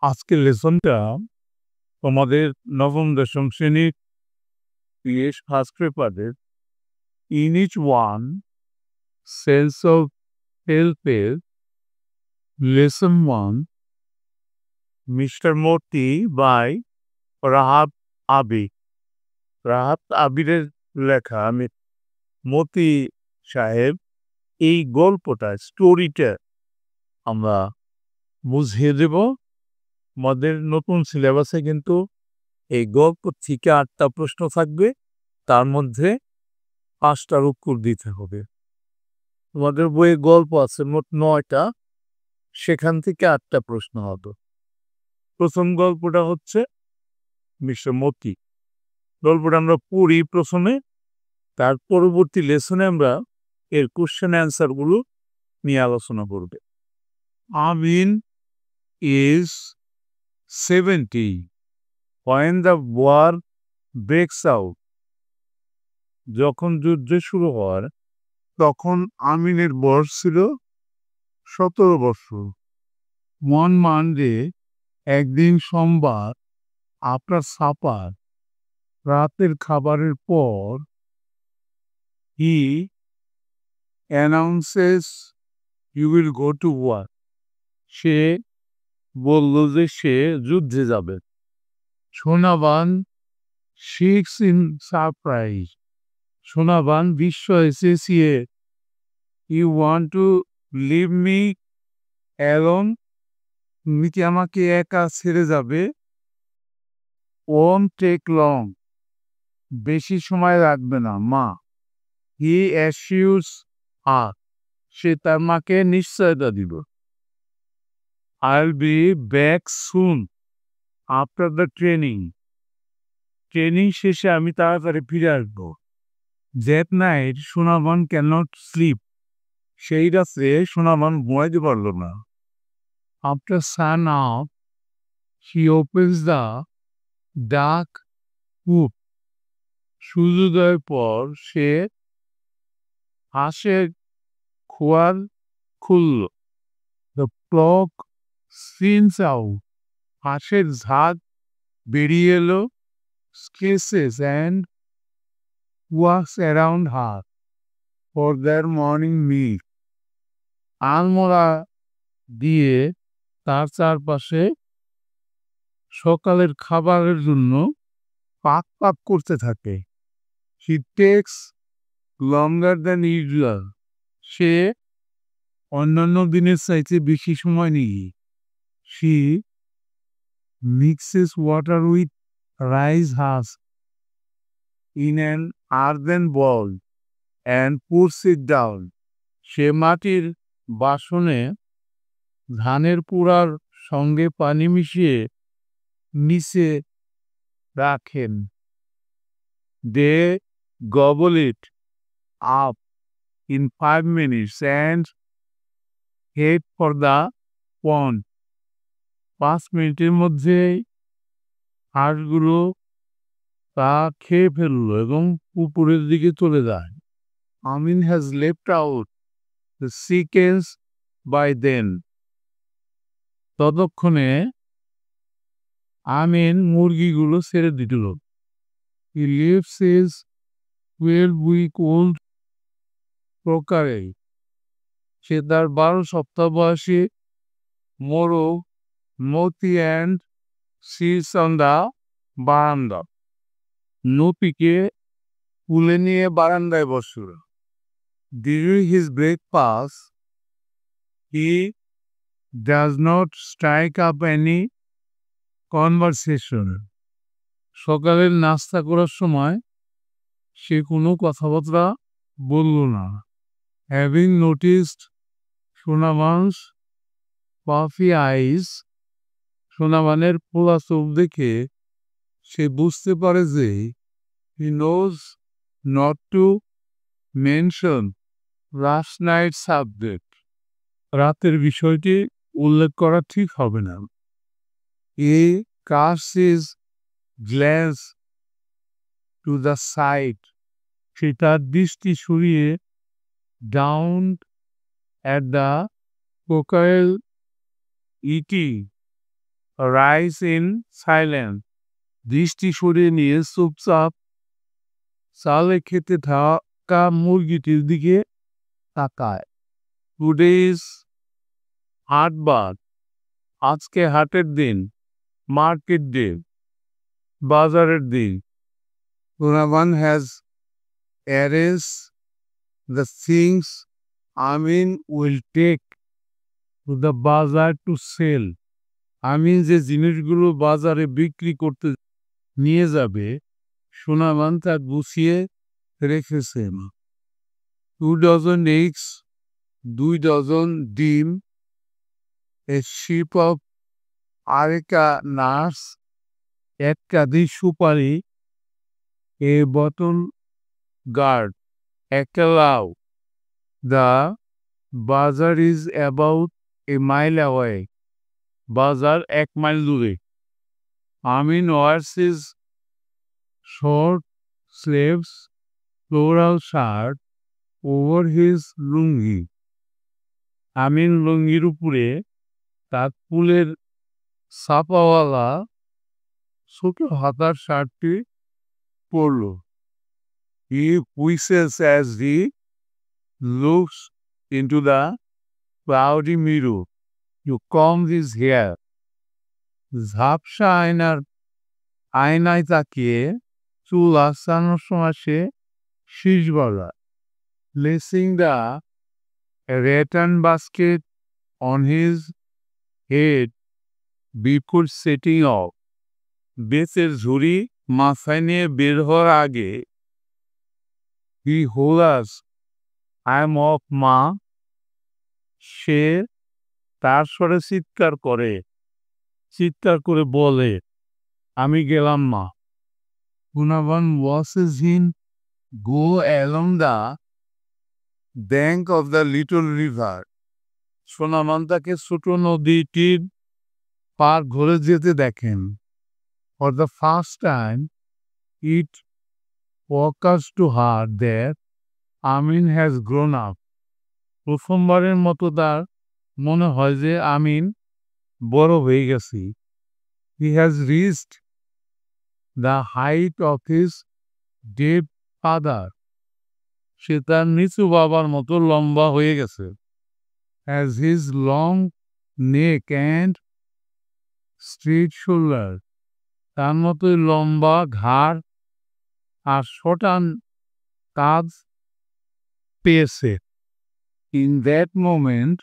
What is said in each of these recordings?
আজকের লেসনটা তোমাদের নবম দশম শ্রেণীর ইংলিশ ফার্স্ট পেপারের ইউনিট 1 সেলস অফ হেল্পের lesson 1 Mister Moti by Rahat Abir. Rahat আবিরের লেখা আমি মতি সাহেব এই গল্পটা স্টোরিটা আমরা বুঝিয়ে দেব। আমাদের নতুন সিলেবাসে কিন্তু এই গল্প থেকে 8টা প্রশ্ন থাকবে, তার মধ্যে 5টার উত্তর দিতে হবে। তোমাদের বইয়ে গল্প আছে মোট 9টা, সেখান থেকে 8টা প্রশ্ন হবে। প্রথম গল্পটা হচ্ছে মিস্টার মতি। গল্পটা আমরা পড়ি প্রথমে, তার পরবর্তী লেসনে আমরা এর কোশ্চেন অ্যান্সারগুলো নিয়ে আলোচনা করবে। আমিন is 70 when the war breaks out. যখন যুদ্ধ শুরু হয় তখন আমিনের বয়স ছিল 17 বছর। ওয়ান মানডে, একদিন সোমবার, আফটার সাপার, রাতের খাবারের পর, he announces you will go to war. সে বলল যে সে যুদ্ধে যাবে। Sonaban শিক্স in surprise. সোনাবান বিস্ময়ে চেঁচিয়ে, you want to leave me alone? তুমি কি আমাকে একা ছেড়ে যাবে? Won't take long. বেশি সময় লাগবে না মা। হি অ্যাসিউরস হার। সে তার মাকে নিশ্চয়তা দিল। I'll be back soon after the training. Training শেষে আমি তাড়াতাড়ি ফিরে আসবো। That night Sonaban cannot sleep. সেই রাত্রে সোনাবান ঘুমাইতে পারল না। After sun up, he opens the duck coop. সূর্যোদয়ের পর সে হাঁসের খোয়ার খুলল। The flock sins out. হাঁসের ঝাঁক বেরিয়ে এলো। Scratches and walks around her for their morning meal. আলমোড়া দিয়ে তার চারপাশে সকালের খাবারের জন্য পাক পাক করতে থাকে। He takes longer than usual. সে অন্যান্য দিনের চাইতে বেশি সময় নিয়ে। She mixes water with rice husk in an earthen bowl and puts it down. সে মাটির বাসনে ধানের পুরার সঙ্গে পানি মিশিয়ে নিচে রাখেন। They gobble it up in 5 minutes and head for the pond. 5 মিনিটের মধ্যে হাঁসগুলো তা খেয়ে ফেলল এবং পুকুরের দিকে চলে যায়। Amin has left out the chickens by then. ততক্ষণে আমিন মুরগিগুলো ছেড়ে দিল। হি লিভস হিজ 12-week-old প্রকারে। সে তার 12 সপ্তাহ বয়সী মোরগ মতি অ্যান্ড সিস অন দ্য বারান্দা। নপিকে তুলে নিয়ে বারান্দায় বসল। During his breakfast he does not strike up any conversation. সকালের নাস্তা করার সময় সে কোনো কথাবার্তা বলল না। Having noticed Sonaban's puffy eyes. সোনাবানের খোলা চোখ দেখে সে বুঝতে পারে যে he knows not to mention last night subject. রাতের বিষয়টি উল্লেখ করা ঠিক হবে না। He cast his glance to the side. সে তার দৃষ্টি সরিয়ে down at the crocodile eating rise in silence. দৃষ্টি সরিয়ে নিয়ে চুপচাপ চালে খেতে থাকা মুরগিটির দিকে তাকায়। টুডেজ হাটবার, আজকে হাটের দিন, মার্কেট ডে, বাজারের দিন। Someone has arranged the things Amin will take to the bazaar to sell. আমিন যে জিনিসগুলো বাজারে বিক্রি করতে নিয়ে যাবে, সোনামান তা গুছিয়ে রেখেছেন। 2 dozen eggs, 2 dozen ডিম, a sheep of আরেকা নাটস, 1 কাঁদি সুপারি, a bottle gourd, একটা লাউ। The bazaar is about a mile away. বাজার 1 মাইল দূরে। আমিন wears his short sleeves floral shirt over his লুঙ্গি। আমিন লুঙ্গির উপরে তার ফুলের ছাপাওয়ালা ছোট হাতার শার্টটি পরল। He whistles as he looks into the cloudy mirror to comb his hair. ঝাপসা আয়নায় তাকিয়ে চুল আঁচড়ানোর সময় সে শীষ গলায়। Placing the rattan basket on his head before setting off. বেতের ঝুড়ি মাথায় নিয়ে বের হওয়ার আগে he hollers, I am off মা। সে তার স্বরে চিৎকার করে বলে, আমি গেলাম মা। Someone watches him go along the bank of the little river. Sonaman তাকে ছোট নদীটির পার ঘুরে যেতে দেখেন। For the first time, it occurs to her that Amin has grown up. প্রথমবারের মতো তার মনে হয় যে আমিন বড় হয়ে গেছে। He has reached the height of his dead father. সে তার নিচু বাবার মতো লম্বা হয়ে গেছে। Has his long neck and straight shoulder. তার মতোই লম্বা ঘাড় আর শটান কাঁধ পেয়েছে। In that moment,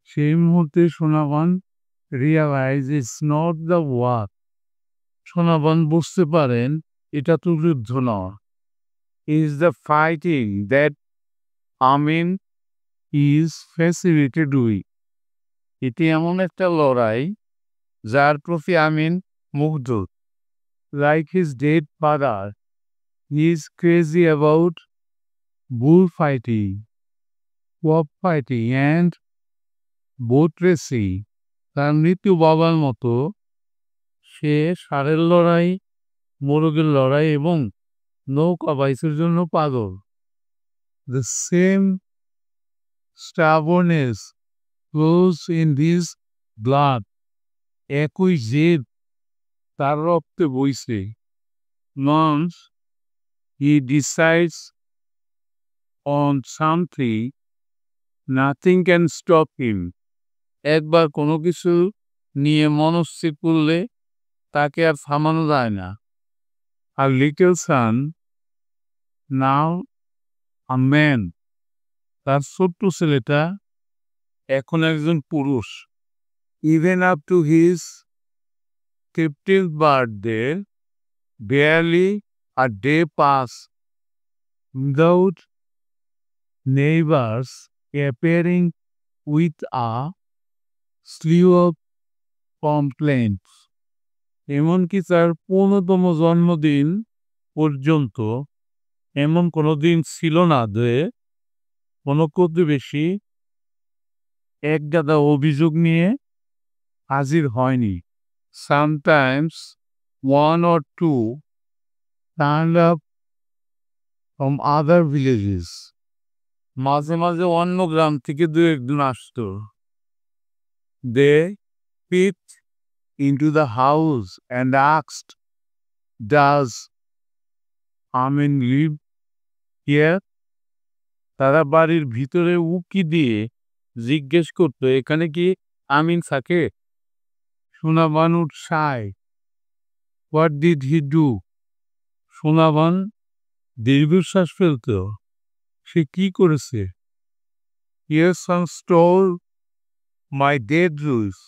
সেই মুহূর্তে Sonaban realize it's not the war. Sonaban বুঝতে পারেন এটা তো যুদ্ধ নয়। Is the fighting that Amin is fascinated with. এটি এমন একটা লড়াই যার প্রতি আমিন মুগ্ধ। Like his dead father, he is crazy about bullfighting, cockfighting and boat racing. তার মৃত্যু বাবার মতো সে ষাঁড়ের লড়াই, মোরগের লড়াই এবং নৌকা বাইচের জন্য পাগল। The same stubbornness flows in his blood. একই জেদ তার রক্তে বইছে। Once he decides on something, nothing can stop him. একবার কোনো কিছু নিয়ে মনস্থির করলে তাকে আর থামানো যায় না। A little son, now a man. তার ছোট্ট ছেলেটা এখন একজন পুরুষ। Even up to his 15th birthday, barely a day passed without neighbors appearing with a slew of complaints. এমনকি তার 15তম জন্মদিন পর্যন্ত এমন কোনো দিন ছিল না যে কোনো প্রতিবেশী একগাদা অভিযোগ নিয়ে হাজির হয়নি। Sometimes one or two turned up from other villages. মাঝে মাঝে অন্য গ্রাম থেকে 2-1 জন আসতো। They picked into the house and asked, "Does Amin live here?" তারা বাড়ির ভিতরে উকি দিয়ে জিজ্ঞেস করত, এখানে কি আমিন থাকে? Sonaban would sigh. What did he do? Sonaban দীর্ঘশ্বাস ফেলত। সে কি করেছে? Your son stole my dead juice.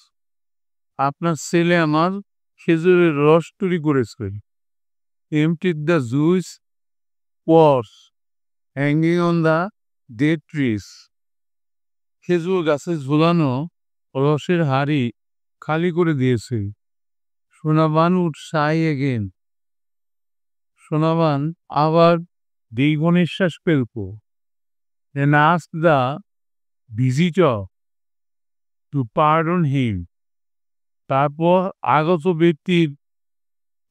আপনার ছেলে আমার খেজুরের রস চুরি করেছে। Emptied the juice pours hanging on the dead trees. খেজুর গাছে ঝুলানো রসের হাড়ি খালি করে দিয়েছে। Sonaban would sigh again. Sonaban আবার দীর্ঘ নিঃশ্বাস ফেলত। Then asked the visitor to pardon him. তারপর আগত ব্যক্তির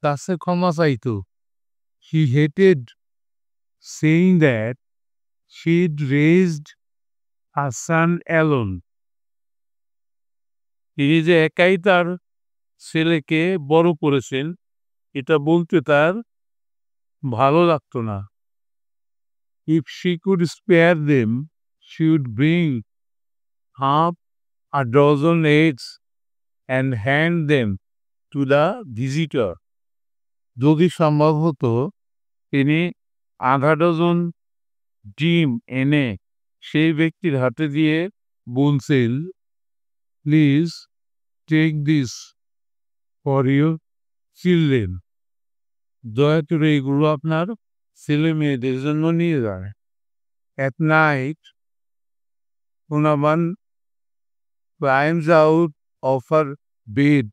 কাছে ক্ষমা চাইত। He hated saying that she'd raised a son alone. তিনি যে একাই তার ছেলেকে বড় করেছেন এটা বলতে তার ভালো লাগতো না। If she could spare them, she would bring half a dozen eggs and hand them to the visitor. যদি সম্ভব হতো তিনি আধা ডজন ডিম এনে সেই ব্যক্তির হাতে দিয়ে বলছেন, please take this for your children. দয়া করে এগুলো আপনার ছেলে মেয়েদের জন্য নিয়ে যান। At night, Sonaban climbs out of her bed,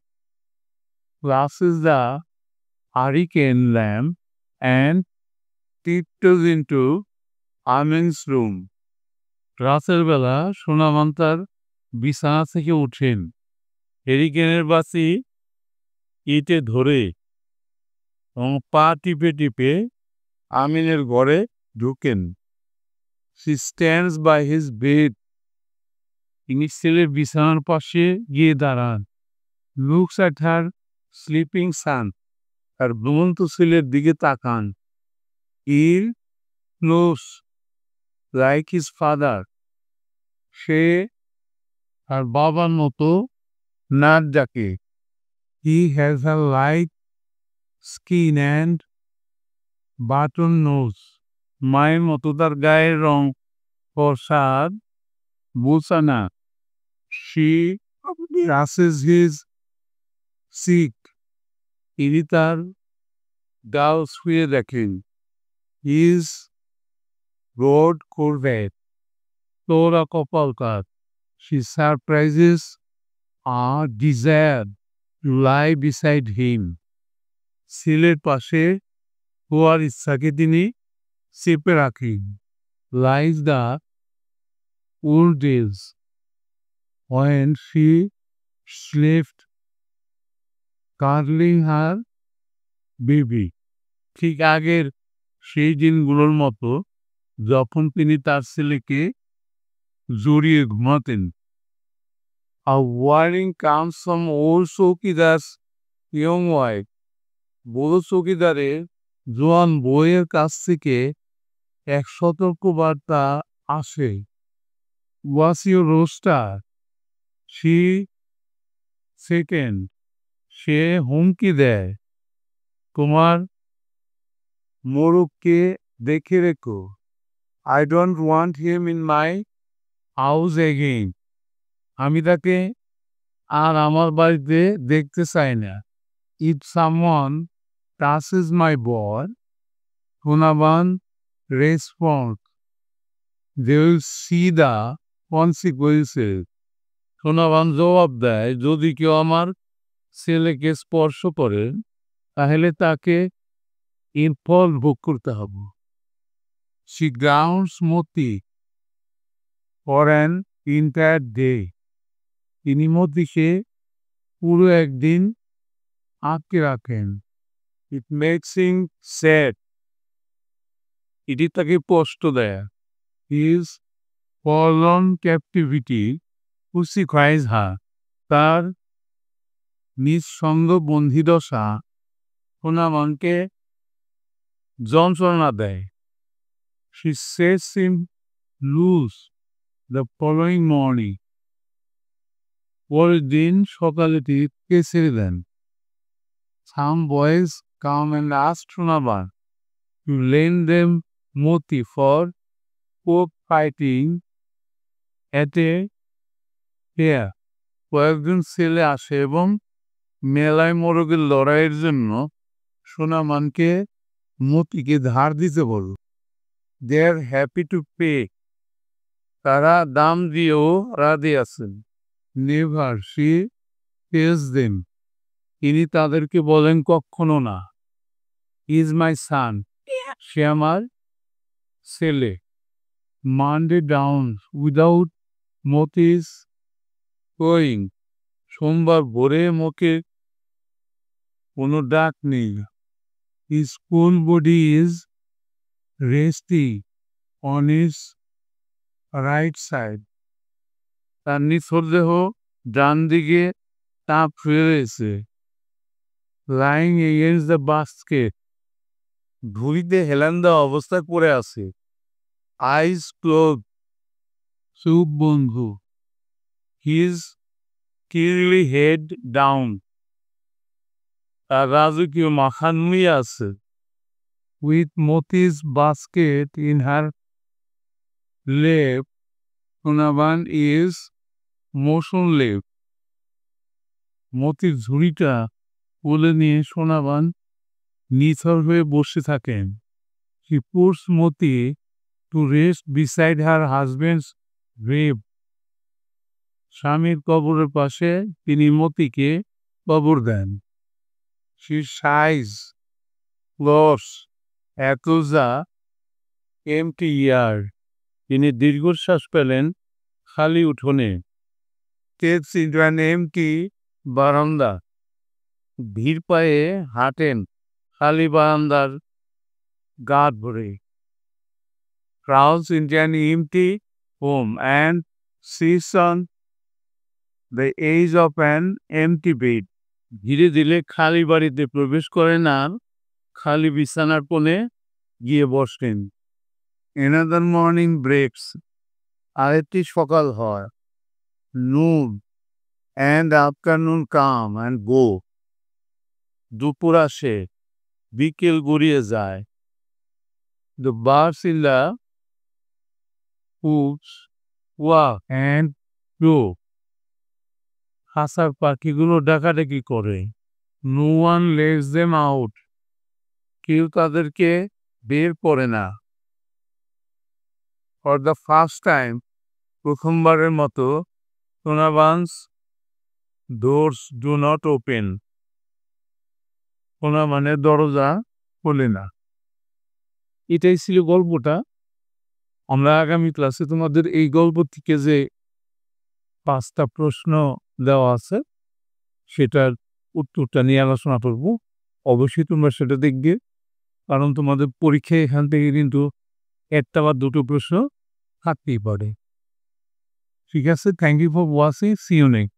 clashes the hurricane lamp, and tiptoes into Amin's room. রাতের বেলা সোনাবান তার বিছানা থেকে উঠেন, হেরিকেনের বাতি ইটে ধরে এবং পা টিপে টিপে আমিনের ঘরে ঢুকেন। She stands by his bed. তিনি ছেলের বিছানার পাশে গিয়ে দাঁড়ান। Looks at her sleeping son. তার ঘুমন্ত ছেলের দিকে তাকান। Ill, close, like his father. সে তার বাবার মতো নাক ডাকে। He has a light skin and button nose. মায়ের মতো তার গায়ের রং ফর্সা আর বোঝা না। She crosses his cheek. তিনি তার গাল ছুঁয়ে দেখেন। His broad Corvette. তোরা কপাল কাত। She surprises a desire to lie beside him. ছেলের পাশে শোয়ার ইচ্ছাকে তিনি চেপে রাখেন। Like the old days when she slept cuddling her baby. ঠিক আগের সেই দিনগুলোর মতো যখন তিনি তার ছেলেকে জড়িয়ে ঘুমাতেন। A warning comes from old চৌকিদার's young wife. বড় চৌকিদারের জোয়ান বউয়ের কাছ থেকে এক সতর্ক বার্তা আসে। What's your roster? She second. সে হুমকি দেয়, তোমার মোরগকে দেখে রেখো। I don't want him in my house again. আমি তাকে আর আমার বাড়িতে দেখতে চাই না। If someone touches my boy, Sonaban responds, they will see the consequences. Sonaban জবাব দেয়, যদি কেউ আমার ছেলেকে স্পর্শ করে তাহলে তাকে এর ফল ভোগ করতে হবে। She grounds Moti for an entire day. তিনি মতিকে পুরো একদিন আটকে রাখেন। It makes him sad. এটি তাকে কষ্ট দেয়। His forlorn captivity crucifies her. তার নিঃসঙ্গ বন্ধিদশা সোনামনকে যন্ত্রণা দেয়। She sets him loose the following morning. পরের দিন সকালে তীরকে ছেড়ে দেন। Some boys come and ask Sonaban to lend them moti for cockfighting at a fair. কয়েকজন ছেলে আসে এবং মেলায় মোরগের লড়াইয়ের জন্য সোনামানকে মতিকে ধার দিতে বলল। They are happy to pay. তারা দাম দিয়েও রাজি আছেন। Never she pays them. তিনি তাদেরকে বলেন কখনো না। Is my son. সে আমার ছেলে। Monday down without Moti's going. সোমবার ভোরে মোকে কোনো ডাক নেই। His full body is resting on his right side. তার নিথর দেহ ডান দিকে তাপ ফেলেছে। Lying against the basket. ধুলিতে হেলান দেওয়া অবস্থায় পড়ে আছে। Eyes closed. চোখ বন্ধ। His curly head down. তার রাজকীয় মাথা নুয়ে আছে। With Moti's basket in her lap, Sonaban is motionless. মতির ঝুড়িটা কোলে নিয়ে সোনাবান নিথর হয়ে বসে থাকেন। She puts Moti to rest beside her husband's grave. স্বামীর কবরের পাশে তিনি মতিকে কবর দেন। She sighs, close, echoes a empty yard. তিনি দীর্ঘশ্বাস পেলেন খালি উঠোনে। Steps into an empty বারান্দা। ধীর পায়ে হাঁটেন খালি বারান্দার গা ধরে। Crawls into an empty home and sits on the edge of an empty bed. ধীরে ধীরে খালি বাড়িতে প্রবেশ করেন আর খালি বিছানার কোণে গিয়ে বসেন। Another morning breaks. আরেকটি সকাল হয়। Noon and afternoon come and go. দুপুর আসে, বিকেল গড়িয়ে যায়। The birds in the woods walk and go. খাঁচার পাখিগুলো ডাকাডাকি করে। No one lets them out. কেউ তাদেরকে বের করে না। For the first time, প্রথমবারের মতো Sonaban's doors do not open. সোনামানের দরজা খোলে না। এটাই ছিল গল্পটা। আমরা আগামী ক্লাসে তোমাদের এই গল্প থেকে যে 5টা প্রশ্ন দেওয়া আছে সেটার উত্তরটা নিয়ে আলোচনা করব। অবশ্যই তোমরা সেটা দেখবে, কারণ তোমাদের পরীক্ষায় এখান থেকে কিন্তু 1টা বা 2টো প্রশ্ন থাকতেই পারে। ঠিক আছে, thank you for watching, see you next.